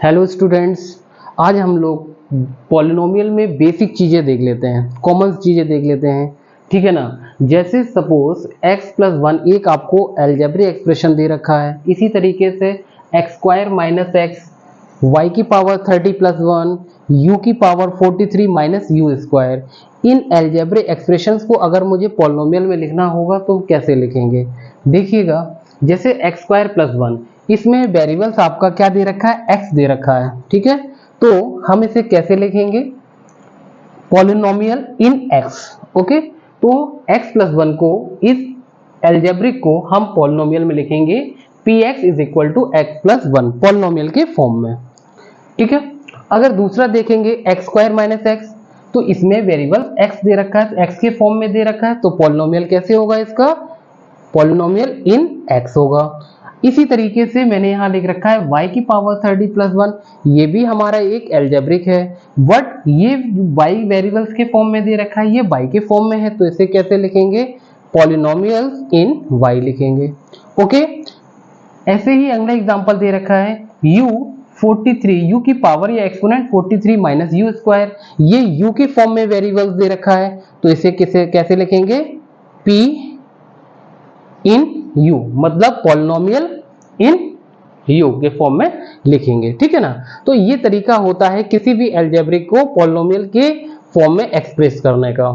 Hello students, आज हम लोग पॉलिनोमियल में बेसिक चीज़ें देख लेते हैं, कॉमन चीज़ें देख लेते हैं, ठीक है ना। जैसे सपोज x प्लस 1 एक आपको अलजेब्रिक एक्सप्रेशन दे रखा है, इसी तरीके से X square minus X, Y की पावर 30 प्लस 1, u की पावर 43 माइनस यू स्क्वायर। इन अलजेब्रिक एक्सप्रेशंस को अगर मुझे पॉलिनोमियल में लिखना होगा तो कैसे लिखेंगे? देखिएगा, जैसे एक्स स्क्वायर प्लस 1, इसमें वेरिएबल्स आपका क्या दे रखा है? x दे रखा है, ठीक है। तो हम इसे कैसे लिखेंगे? पॉलिनोमियल इन x, ओके। तो x प्लस 1 को, इस अलजेब्रिक को हम पॉलिनोमियल में लिखेंगे px is equal to X plus 1 polynomial के फॉर्म में, ठीक है। अगर दूसरा देखेंगे एक्स स्क्वायर माइनस एक्स, तो इसमें वेरिएबल x दे रखा है, x के फॉर्म में दे रखा है, तो पॉलिनोमियल कैसे होगा इसका? पॉलिनोमियल इन x होगा। इसी तरीके से मैंने यहाँ लिख रखा है y की पावर 30 प्लस 1, ये भी हमारा एक अलजेब्रिक है, बट ये y वेरिएबल्स के फॉर्म में दे रखा है, ये y के फॉर्म में है, तो इसे कैसे लिखेंगे? पॉलिनोमियल इन y लिखेंगे, ओके। ऐसे ही अगला एग्जांपल दे रखा है u 43, u की पावर या एक्सपोनेंट 43 माइनस यू स्क्वायर, ये u के फॉर्म में वेरिएबल्स दे रखा है, तो इसे कैसे लिखेंगे? p इन u, मतलब पॉलिनोमियल इन u के फॉर्म में लिखेंगे, ठीक है ना। तो ये तरीका होता है किसी भी अलजेब्रिक को पॉलिनोमियल के फॉर्म में एक्सप्रेस करने का।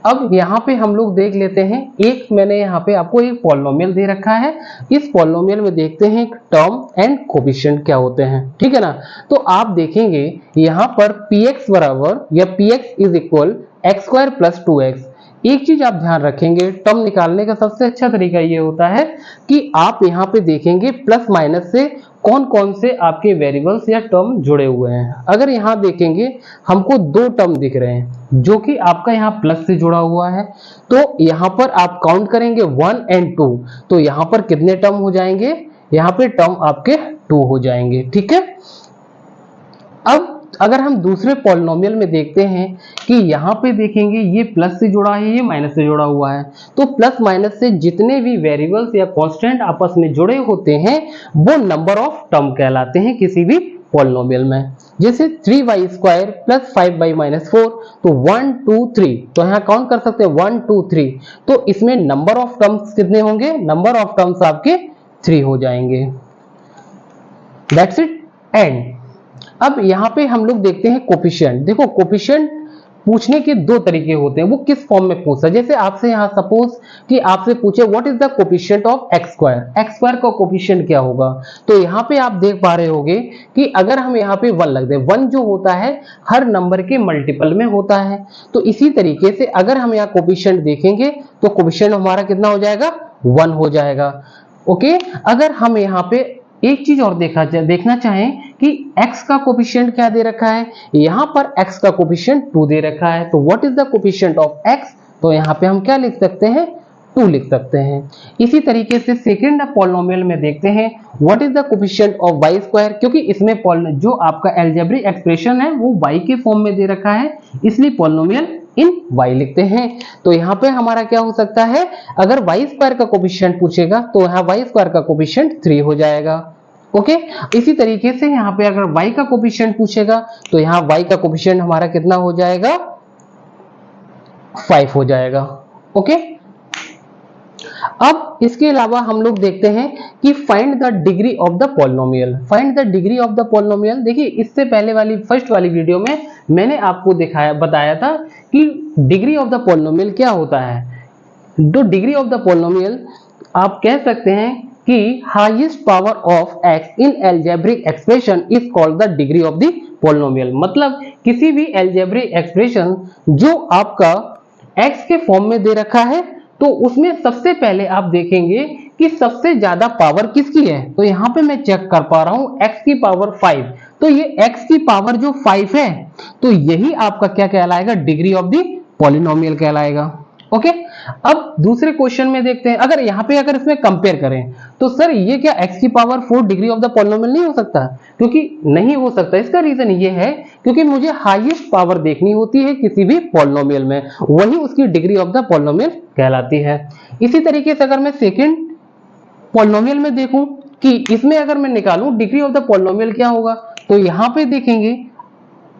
अब यहाँ पे हम लोग देख लेते हैं, एक मैंने यहाँ पे आपको एक पॉलिनोमियल दे रखा है, इस पॉलिनोमियल में देखते हैं टर्म एंड कोफिशिएंट क्या होते हैं, ठीक है ना। तो आप देखेंगे यहाँ पर px बराबर या px is equal x square plus 2x। एक चीज आप ध्यान रखेंगे, टर्म निकालने का सबसे अच्छा तरीका ये होता है कि आप यहाँ पे देखेंगे प्लस माइनस से कौन कौन से आपके वेरिएबल्स या टर्म जुड़े हुए हैं। अगर यहाँ देखेंगे हमको दो टर्म दिख रहे हैं जो कि आपका यहाँ प्लस से जुड़ा हुआ है, तो यहाँ पर आप काउंट करेंगे 1 एंड 2, तो यहाँ पर कितने टर्म हो जाएंगे? यहाँ पे टर्म आपके 2 हो जाएंगे, ठीक है। अब अगर हम दूसरे पॉलिनोमियल में देखते हैं कि यहाँ पे देखेंगे ये प्लस से जुड़ा है, ये माइनस से जुड़ा हुआ है, तो प्लस माइनस से जितने भी वेरिएबल्स या कांस्टेंट आपस में जुड़े होते हैं वो नंबर ऑफ टर्म कहलाते हैं किसी भी पॉलिनोमियल में। जैसे 3y square plus 5y minus 4, तो 1 2 3, तो यहाँ काउंट कर सकते हैं 1 2 3, तो इसमें नंबर ऑफ टर्म्स कितने होंगे? नंबर ऑफ टर्म्स आपके 3 हो जाएंगे। That's it and. अब यहाँ पे हम लोग देखते हैं कोफिशिएंट। देखो, कोफिशिएंट पूछने के दो तरीके होते हैं, वो किस फॉर्म में पूछा। जैसे आपसे यहाँ सपोज कि आपसे पूछे what is the coefficient of x square, x square का कोफिशिएंट क्या होगा, तो यहाँ पे आप देख पा रहे होगे कि अगर हम यहाँ पे 1 लग दे, 1 जो होता है हर नंबर के मल्टीपल में होता है, तो इसी तरीके से अगर हम यहाँ कोफिशिएंट देखेंगे तो कोफिशिएंट हमारा कितना हो जाएगा? 1 हो जाएगा, ओके। अगर हम यहाँ पे एक चीज और देखना चाहें कि x का कोफिशिएंट क्या दे रखा है, यहाँ पर x का कोफिशिएंट 2 दे रखा है, तो what is the coefficient of x, तो यहाँ पे हम क्या लिख सकते हैं? 2 लिख सकते हैं। इसी तरीके से सेकंड पॉलिनोमियल में देखते हैं what is the coefficient of y square, क्योंकि इसमें जो आपका अलजेब्रिक एक्सप्रेशन है वो y के फॉर्म में दे रखा है, इसलिए पॉलिनोमियल इन y लिखते हैं। तो यहाँ पे हमारा क्या हो सकता है? अगर y स्क्वायर का कोफिशिएंट पूछेगा तो यहाँ y स्क्वायर का कोफिशिएंट 3 हो जाएगा, ओके। इसी तरीके से यहाँ पे अगर y का कोफिशिएंट पूछेगा तो यहाँ y का कोफिशिएंट हमारा कितना हो जाएगा? 5 हो जाएगा, ओके। अब इसके अलावा हम लोग देखते हैं कि find the degree of the polynomial. Find the degree of the polynomial, देखिए इससे पहले वाली फर्स्ट वाली वीडियो में मैंने आपको बताया था कि डिग्री ऑफ द पॉलिनोमियल क्या होता है। तो डिग्री ऑफ द पॉलिनोमियल आप कह सकते हैं कि highest power of x in algebraic expression is called the degree of the polynomial. मतलब किसी भी अलजेब्रिक एक्सप्रेशन जो आपका x के फॉर्म में दे रखा है, तो उसमें सबसे पहले आप देखेंगे कि सबसे ज्यादा पावर किसकी है। तो यहाँ पे मैं चेक कर पा रहा हूँ x की पावर 5, तो ये x की पावर जो 5 है, तो यही आपका क्या कहलाएगा? डिग्री ऑफ द पॉलिनोमियल कहलाएगा, ओके। अब दूसरे क्वेश्चन में देखते हैं, अगर यहाँ पे अगर इसमें कंपेयर करें तो सर ये क्या x की power 4 degree of the polynomial नहीं हो सकता? क्योंकि नहीं हो सकता। इसका रीजन ये है क्योंकि मुझे हाईएस्ट पावर देखनी होती है किसी भी पॉलिनोमियल में, वही उसकी डिग्री ऑफ द पॉलिनोमियल कहलाती है। इसी तरीके से अगर मैं सेकेंड पॉलिनोमियल में देखूं कि इसमें अगर मैं निकालूं डिग्री ऑफ द पॉलिनोमियल क्या होगा, तो यहां पे देखेंगे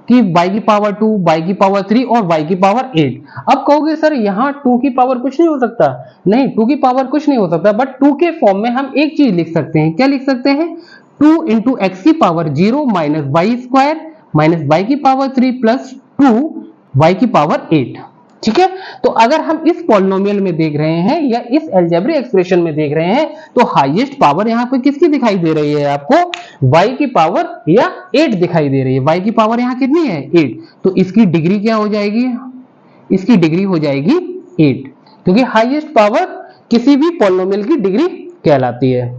कि y की पावर 2, y की पावर 3 और y की पावर 8। अब कहोगे सर यहाँ 2 की पावर कुछ नहीं हो सकता, नहीं 2 की पावर कुछ नहीं हो सकता, बट 2 के फॉर्म में हम एक चीज लिख सकते हैं। क्या लिख सकते हैं? 2 इंटू एक्स की power 0 minus Y square minus Y की पावर 3 प्लस 2 वाई की पावर 8। ठीक है, तो अगर हम इस पॉलिनोमियल में देख रहे हैं या इस अलजेब्रिक एक्सप्रेशन में देख रहे हैं तो हाईएस्ट पावर यहाँ पे किसकी दिखाई दे रही है? आपको y की पावर या 8 दिखाई दे रही है। y की पावर यहाँ कितनी है? 8। तो इसकी डिग्री क्या हो जाएगी? इसकी डिग्री हो जाएगी 8, क्योंकि हाईएस्ट पावर किसी भी पॉलिनोमियल की डिग्री कहलाती है।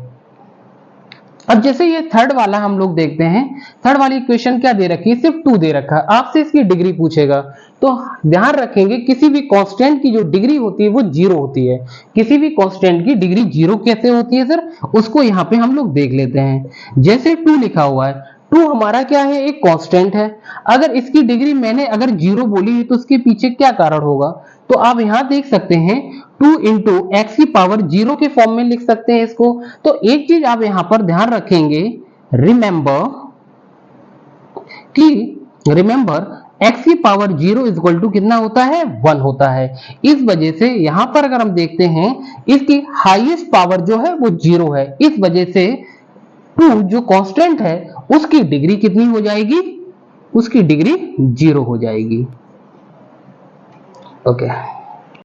अब जैसे ये थर्ड वाला हम लोग देखते हैं, थर्ड वाली इक्वेशन क्या दे रखी है? सिर्फ 2 दे रखा है, आपसे इसकी डिग्री पूछेगा तो ध्यान रखेंगे किसी भी कांस्टेंट की जो डिग्री होती है वो 0 होती है। किसी भी कांस्टेंट की डिग्री 0 कैसे होती है सर? उसको यहाँ पे हम लोग देख लेते हैं। जैसे 2 लिखा हुआ है, 2 हमारा क्या है? एक कांस्टेंट है। अगर इसकी डिग्री मैंने अगर 0 बोली है तो उसके पीछे क्या कारण होगा? तो आप यहां देख सकते हैं 2 इंटू एक्स की पावर 0 के फॉर्म में लिख सकते हैं इसको। तो एक चीज आप यहां पर ध्यान रखेंगे, रिमेंबर x की पावर 0 इज इक्वल टू कितना होता है? 1 होता है। इस वजह से यहां पर अगर हम देखते हैं इसकी हाईएस्ट पावर जो है वो 0 है। इस वजह से 2 जो कांस्टेंट है उसकी डिग्री कितनी हो जाएगी? उसकी डिग्री 0 हो जाएगी। ओके